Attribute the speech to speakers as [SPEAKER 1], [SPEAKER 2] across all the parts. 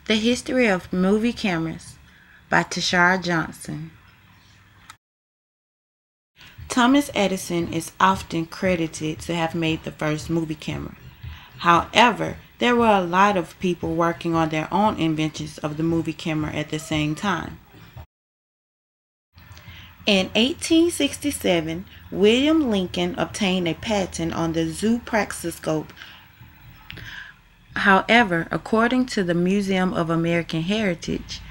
[SPEAKER 1] The History of Movie Cameras by Tashara Johnson. Thomas Edison is often credited to have made the first movie camera. However, there were a lot of people working on their own inventions of the movie camera at the same time. In 1867, William Lincoln obtained a patent on the zoopraxiscope. However, according to the Museum of American Heritage,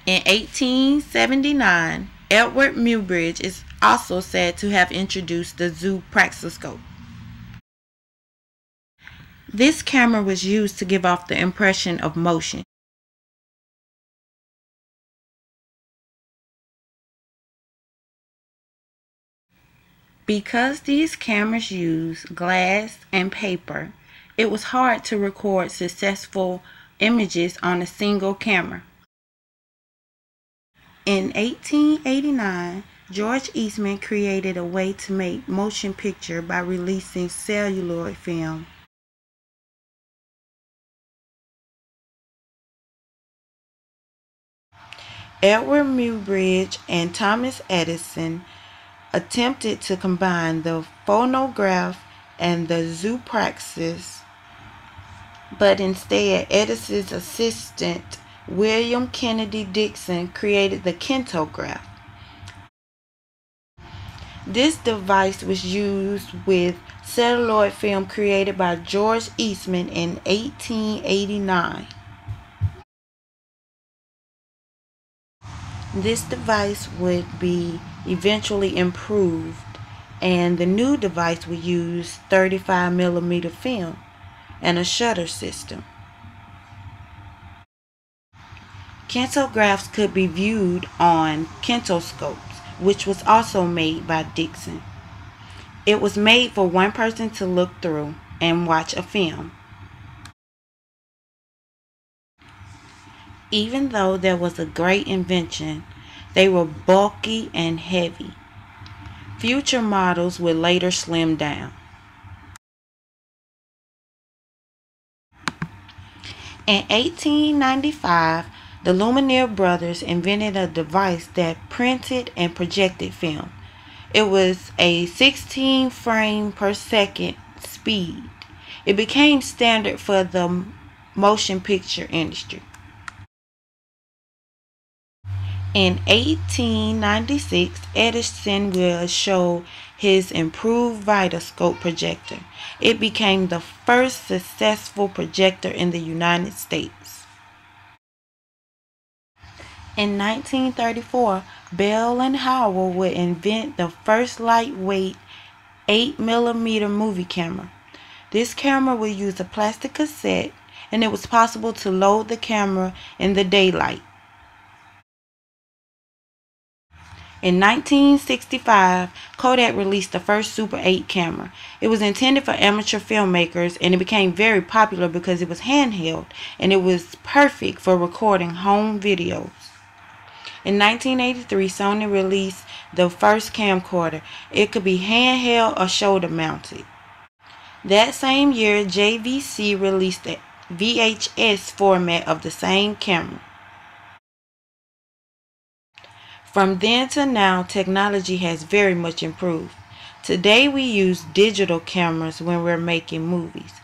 [SPEAKER 1] in 1879, Edward Muybridge is also said to have introduced the zoopraxiscope. This camera was used to give off the impression of motion. Because these cameras use glass and paper, it was hard to record successful images on a single camera. In 1889, George Eastman created a way to make motion picture by releasing celluloid film. Edward Muybridge and Thomas Edison attempted to combine the phonograph and the zoopraxis, but instead Edison's assistant William Kennedy Dixon created the kintograph. This device was used with celluloid film created by George Eastman in 1889. This device would be eventually improved, and the new device would use 35mm film and a shutter system. Kintographs could be viewed on kintoscopes, which was also made by Dixon. It was made for one person to look through and watch a film. Even though there was a great invention, they were bulky and heavy. Future models would later slim down. In 1895, the Lumiere brothers invented a device that printed and projected film. It was a 16 frame per second speed. It became standard for the motion picture industry. In 1896, Edison will show his improved Vitascope projector. It became the first successful projector in the United States. In 1934, Bell and Howell would invent the first lightweight 8mm movie camera. This camera would use a plastic cassette, and it was possible to load the camera in the daylight. In 1965, Kodak released the first Super 8 camera. It was intended for amateur filmmakers, and it became very popular because it was handheld and it was perfect for recording home videos. In 1983, Sony released the first camcorder. It could be handheld or shoulder mounted. That same year, JVC released the VHS format of the same camera. From then to now, technology has very much improved. Today we use digital cameras when we're making movies.